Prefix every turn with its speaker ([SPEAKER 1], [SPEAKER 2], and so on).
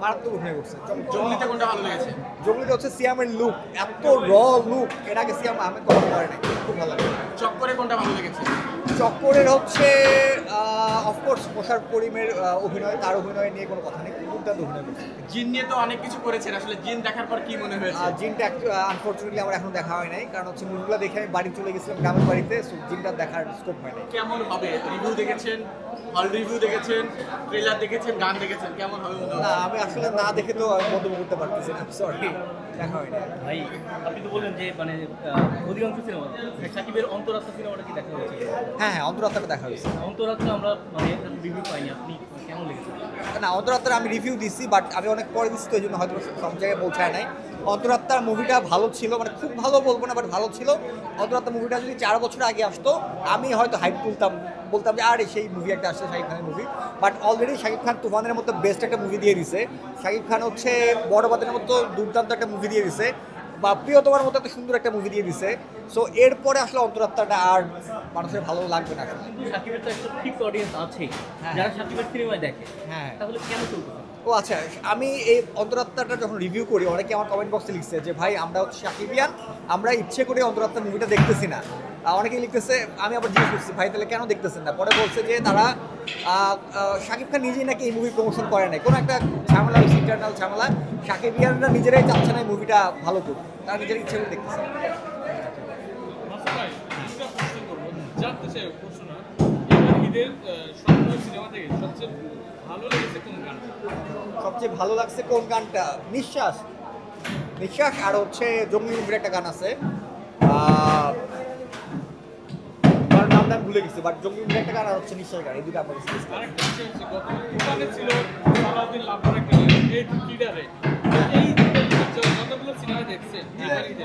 [SPEAKER 1] মারাত্মক অভিনয় করছে।
[SPEAKER 2] জঙ্গলিতে কোনটা ভালো লেগেছে?
[SPEAKER 1] জঙ্গলিতে হচ্ছে সিয়ামের লুক, এত র লুক এর আগে সিয়াম আহমেদ কখনো করে নাই, খুব ভালো লাগে।
[SPEAKER 2] চক্করে কোনটা ভালো লেগেছে?
[SPEAKER 1] চক্করের হচ্ছে অফকোর্স মোশাররফ করিমের অভিনয়, তার অভিনয় নিয়ে কোনো কথা নেই, দুর্দান্ত অভিনয় করছে।
[SPEAKER 2] জিন নিয়ে তো অনেক কিছু করেছেন, আসলে জিন দেখার পর কি মনে হয়েছে?
[SPEAKER 1] জিনটা আনফর্চুনেটলি আমার এখনো দেখা হয় নাই, কারণ হচ্ছে মুভিগুলো দেখে আমি বাড়ি চলে গেছিলাম গ্রামের বাড়িতে, সো জিনটা দেখার স্কোপ হয় নাই।
[SPEAKER 2] কেমন হবে? রিভিউ দেখেছেন, হল রিভিউ দেখেছেন, ট্রেলার দেখেছেন, গান দেখেছেন, কেমন হবে মনে
[SPEAKER 1] না
[SPEAKER 2] হয়?
[SPEAKER 1] আমি আসলে না দেখে তো মন্তব্য করতে পারতেছি না, সরি, দেখা হয় না।
[SPEAKER 3] ভাই আপনি তো বললেন যে মানে অধিকাংশ সিনেমা সাকিবের অন্তরাত্মা সিনেমাটা কি দেখা হয়েছে?
[SPEAKER 1] হ্যাঁ হ্যাঁ, অন্তরাত্মাটা দেখা হয়েছে।
[SPEAKER 3] অন্তরাত্মা আমরা মানে রিভিউ পাইনি, আপনি কেমন লেগেছে?
[SPEAKER 1] না অন্তরাত্মার আমি রিভিউ দিছি, বাট আমি অনেক পরে দিচ্ছি তো এই জন্য হয়তো সব জায়গায় পৌঁছায় নাই। অন্তরাত্মার মুভিটা ভালো ছিল, মানে খুব ভালো বলবো না, বাট ভালো ছিল। অন্তরাত্মা মুভিটা যদি 4 বছর আগে আসতো আমি হয়তো হাইপ তুলতাম, বলতাম যে আরে সেই মুভি একটা আসছে শাকিব খানের movie. But already Shakib Khan তুফানের মতো বেস্ট একটা মুভি দিয়ে দিছে, শাকিব খান হচ্ছে বড় বাদের মতো দুর্দান্ত একটা মুভি দিয়ে দিছে, বা প্রিয়তমার মতো একটা সুন্দর একটা মুভি দিয়ে দিছে। সো এরপরে আসলে অন্তরাত্মাটা আর মানুষের ভালো লাগবে না আসলে।
[SPEAKER 3] সাকিবের তো একটা ফিক্স অডিয়েন্স আছে
[SPEAKER 1] হ্যাঁ।
[SPEAKER 3] যারা সাকিবের সিনেমায় দেখে,
[SPEAKER 1] হ্যাঁ
[SPEAKER 3] তাহলে কেন চলতেছে?
[SPEAKER 1] ও আচ্ছা, আমি এই অন্তরাত্মাটা যখন রিভিউ করি অনেকে আমার কমেন্ট বক্সে লিখছে যে ভাই আমরা হচ্ছে সাকিবিয়ান, আমরা ইচ্ছে করে অন্তরাত্মা মুভিটা দেখতেছি না। অনেকেই লিখতেছে, আমি আবার জিজ্ঞেস করছি ভাই তাহলে কেন দেখতেছেন না, পরে বলছে যে তারা শাকিব খান নিজেই নাকি এই মুভি প্রমোশন করে নাই, কোনো একটা ঝামেলা হচ্ছে, ইন্টারনাল ঝামেলা, সাকিবিয়ানরা নিজেরাই চাচ্ছে না এই মুভিটা ভালো করুক, তারা নিজের ইচ্ছে করে দেখতেছে।
[SPEAKER 4] মাসুদ ভাই, একটা প্রশ্ন করবো, জানতে চাই প্রশ্ন না, এবার ঈদের সবগুলো সিনেমা থেকে সবচেয়ে ভালো লেগেছে কোন গানটা?
[SPEAKER 1] সবচেয়ে ভালো লাগছে কোন গানটা? নিঃশ্বাস, নিঃশ্বাস আর হচ্ছে জঙ্গলি মুভির একটা গান আছে, তার নামটা আমি ভুলে গেছি, বাট জঙ্গলি মুভির একটা গান আর হচ্ছে নিঃশ্বাস গান, এই দুটো আমার কাছে বেশি।
[SPEAKER 4] আরেকটা বিষয় হচ্ছে গত তুফানে ছিল সালাউদ্দিন লাভের একটা গান, এই টিডারে, এই দুটো যতগুলো সিনেমা দেখছেন এবার ঈদে